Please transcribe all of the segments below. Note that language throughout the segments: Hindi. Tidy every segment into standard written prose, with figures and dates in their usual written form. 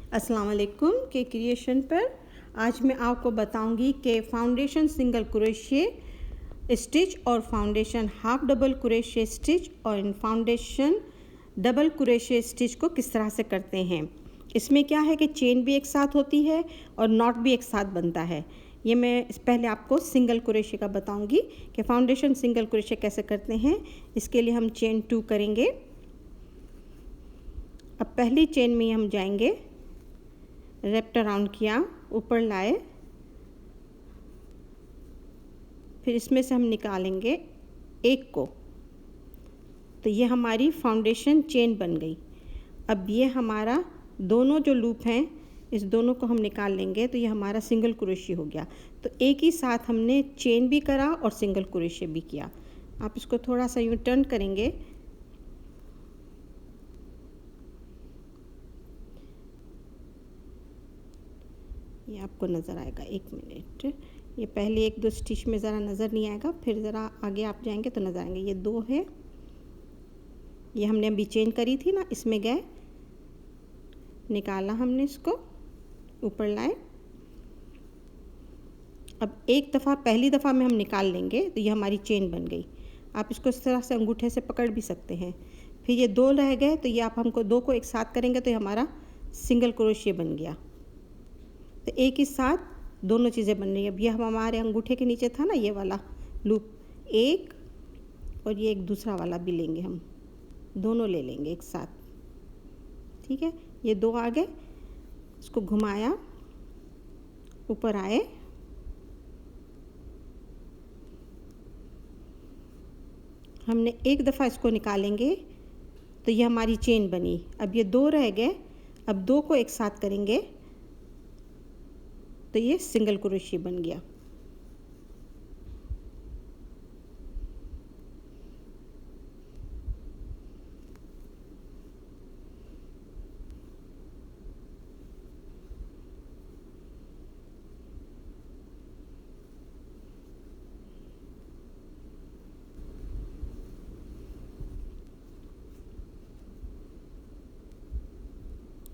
अस्सलाम वालेकुम के क्रिएशन पर आज मैं आपको बताऊंगी कि फाउंडेशन सिंगल क्रोशे स्टिच और foundation half double crochet stitch और इन फाउंडेशन डबल क्रोशे स्टिच को किस तरह से करते हैं। इसमें क्या है कि चेन भी एक साथ होती है और नॉट भी एक साथ बनता है। ये मैं पहले आपको सिंगल क्रोशे का बताऊंगी कि फाउंडेशन सिंगल क्रोशे कैसे करते हैं। इसके लिए हम चेन 2 करेंगे। अब पहली चेन में हम जाएंगे, रैप्ट अराउंड किया, ऊपर लाए, फिर इसमें से हम निकालेंगे एक को, तो ये हमारी फाउंडेशन चेन बन गई। अब ये हमारा दोनों जो लूप हैं इस दोनों को हम निकाल लेंगे तो ये हमारा सिंगल क्रोशे हो गया। तो एक ही साथ हमने चेन भी करा और सिंगल क्रोशे भी किया। आप इसको थोड़ा सा यूँ टर्न करेंगे, ये आपको नज़र आएगा। एक मिनट, ये पहले एक दो स्टिच में ज़रा नज़र नहीं आएगा, फिर ज़रा आगे आप जाएंगे तो नज़र आएंगे। ये 2 है, ये हमने अभी चेन करी थी ना, इसमें गए, निकाला हमने, इसको ऊपर लाए। अब एक दफ़ा, पहली दफ़ा में हम निकाल लेंगे तो ये हमारी चेन बन गई। आप इसको इस तरह से अंगूठे से पकड़ भी सकते हैं। फिर ये 2 रह गए तो ये आप हमको 2 को एक साथ करेंगे तो ये हमारा सिंगल क्रोशे बन गया। तो एक ही साथ दोनों चीज़ें बन रही है। अब ये हमारे अंगूठे के नीचे था ना ये वाला लूप, एक और ये एक दूसरा वाला भी लेंगे, हम दोनों ले लेंगे एक साथ। ठीक है, ये 2 आ गए, इसको घुमाया, ऊपर आए, हमने एक दफ़ा इसको निकालेंगे तो ये हमारी चेन बनी। अब ये 2 रह गए, अब 2 को एक साथ करेंगे तो ये सिंगल क्रोशे बन गया।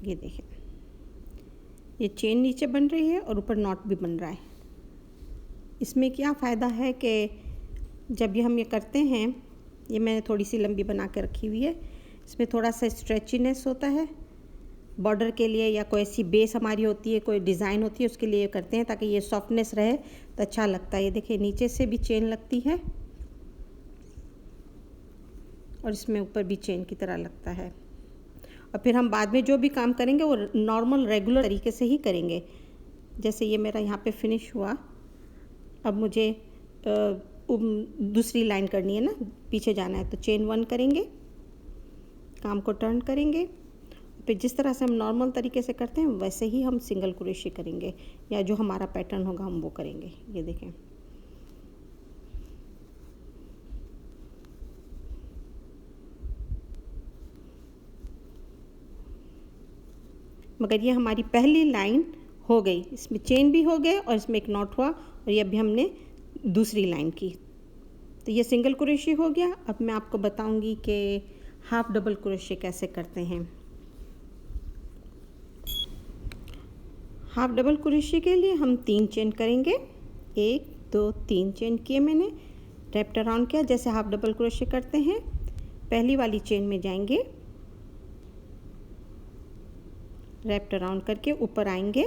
ये देखें, ये चेन नीचे बन रही है और ऊपर नॉट भी बन रहा है। इसमें क्या फ़ायदा है कि जब ये हम ये करते हैं, ये मैंने थोड़ी सी लंबी बना के रखी हुई है, इसमें थोड़ा सा स्ट्रेचीनेस होता है बॉर्डर के लिए, या कोई ऐसी बेस हमारी होती है, कोई डिज़ाइन होती है, उसके लिए ये करते हैं ताकि ये सॉफ्टनेस रहे तो अच्छा लगता है। ये देखिए नीचे से भी चेन लगती है और इसमें ऊपर भी चेन की तरह लगता है। और फिर हम बाद में जो भी काम करेंगे वो नॉर्मल रेगुलर तरीके से ही करेंगे। जैसे ये मेरा यहाँ पे फिनिश हुआ, अब मुझे दूसरी लाइन करनी है ना, पीछे जाना है, तो चेन 1 करेंगे, काम को टर्न करेंगे, फिर जिस तरह से हम नॉर्मल तरीके से करते हैं वैसे ही हम सिंगल क्रोशे करेंगे, या जो हमारा पैटर्न होगा हम वो करेंगे। ये देखें, मगर ये हमारी पहली लाइन हो गई, इसमें चेन भी हो गए और इसमें एक नॉट हुआ, और ये अभी हमने दूसरी लाइन की, तो ये सिंगल क्रोशे हो गया। अब मैं आपको बताऊंगी कि हाफ डबल क्रोशे कैसे करते हैं। हाफ डबल क्रोशे के लिए हम 3 चेन करेंगे, 1 2 3 चेन किए मैंने, रैप्ट अराउंड किया जैसे हाफ डबल क्रोशे करते हैं। पहली वाली चेन में जाएंगे, रैप्ट अराउंड करके ऊपर आएंगे।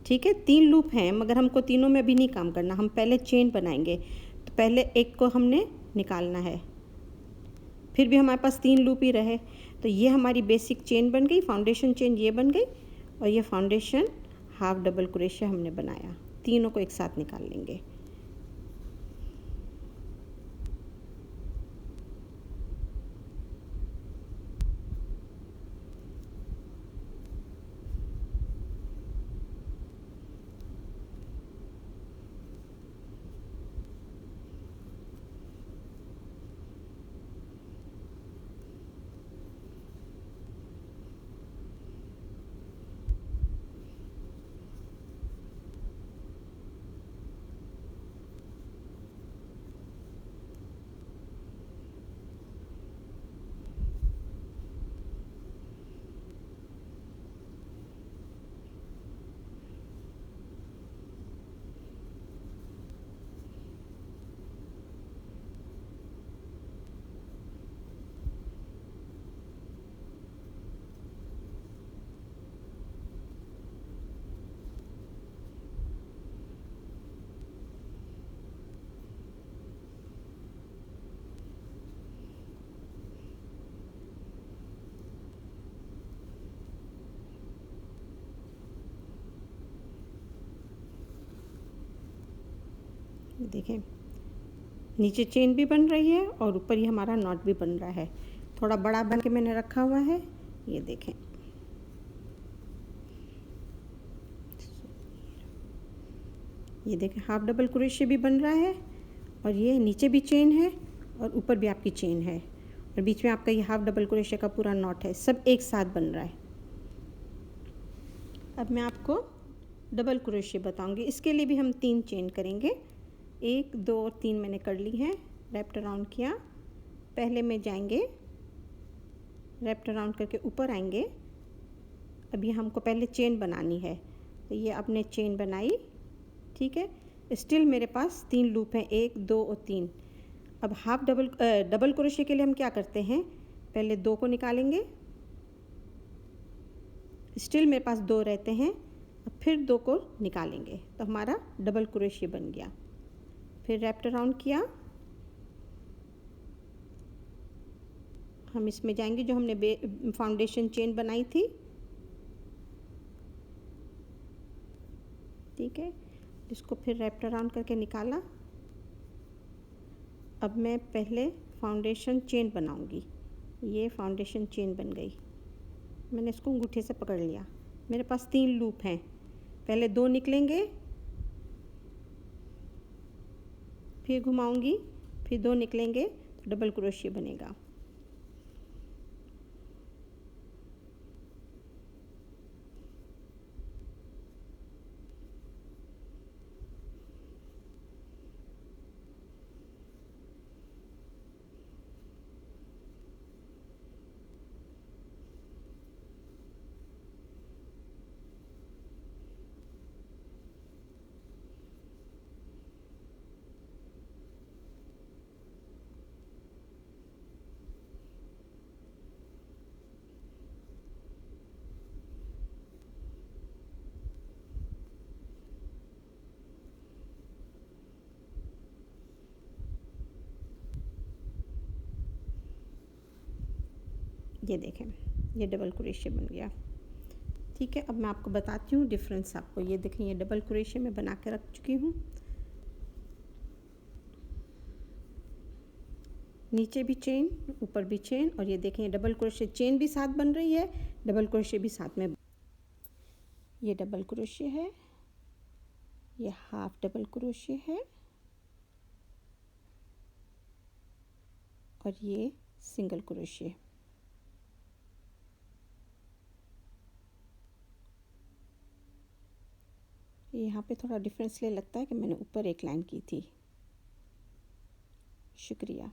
ठीक है, 3 लूप हैं मगर हमको तीनों में अभी नहीं काम करना, हम पहले चेन बनाएंगे। तो पहले एक को हमने निकालना है, फिर भी हमारे पास 3 लूप ही रहे, तो ये हमारी बेसिक चेन बन गई, फाउंडेशन चेन ये बन गई, और ये फाउंडेशन हाफ डबल क्रोशे हमने बनाया। तीनों को एक साथ निकाल लेंगे। देखें, नीचे चेन भी बन रही है और ऊपर ये हमारा नॉट भी बन रहा है। थोड़ा बड़ा बन के मैंने रखा हुआ है, ये देखें। ये देखें, हाफ डबल क्रोशे भी बन रहा है और ये नीचे भी चेन है और ऊपर भी आपकी चेन है और बीच में आपका ये हाफ डबल क्रोशे का पूरा नॉट है, सब एक साथ बन रहा है। अब मैं आपको डबल क्रोशे बताऊंगी। इसके लिए भी हम 3 चेन करेंगे। 1 2 और 3 मैंने कर ली हैं। रैप्ट अराउंड किया, पहले में जाएंगे, रैप्ट अराउंड करके ऊपर आएंगे। अभी हमको पहले चेन बनानी है, तो ये आपने चेन बनाई, ठीक है। स्टिल मेरे पास 3 लूप हैं, 1 2 और 3। अब हाफ डबल क्रोशे के लिए हम क्या करते हैं, पहले 2 को निकालेंगे, स्टिल मेरे पास 2 रहते हैं, अब फिर 2 को निकालेंगे तो हमारा डबल क्रोशे बन गया। फिर रैप्ट अराउंड किया, हम इसमें जाएंगे जो हमने फाउंडेशन चेन बनाई थी, ठीक है। इसको फिर रैप्ट अराउंड करके निकाला। अब मैं पहले फाउंडेशन चेन बनाऊंगी। ये फाउंडेशन चेन बन गई, मैंने इसको अंगूठे से पकड़ लिया। मेरे पास 3 लूप हैं, पहले 2 निकलेंगे, फिर घुमाऊंगी, फिर 2 निकलेंगे तो डबल क्रोशिया बनेगा। ये देखें, ये डबल क्रोशिया बन गया, ठीक है। अब मैं आपको बताती हूँ डिफरेंस आपको। ये देखें, ये डबल क्रोशिया मैं बना के रख चुकी हूँ, नीचे भी चेन, ऊपर भी चेन, और ये देखें ये डबल क्रोशिया चेन भी साथ बन रही है, डबल क्रोशिया भी साथ में। ये डबल क्रोशिया है, ये हाफ डबल क्रोशिया है और ये सिंगल क्रोशिया। यहाँ पे थोड़ा डिफरेंस ले लगता है कि मैंने ऊपर एक लाइन की थी। शुक्रिया।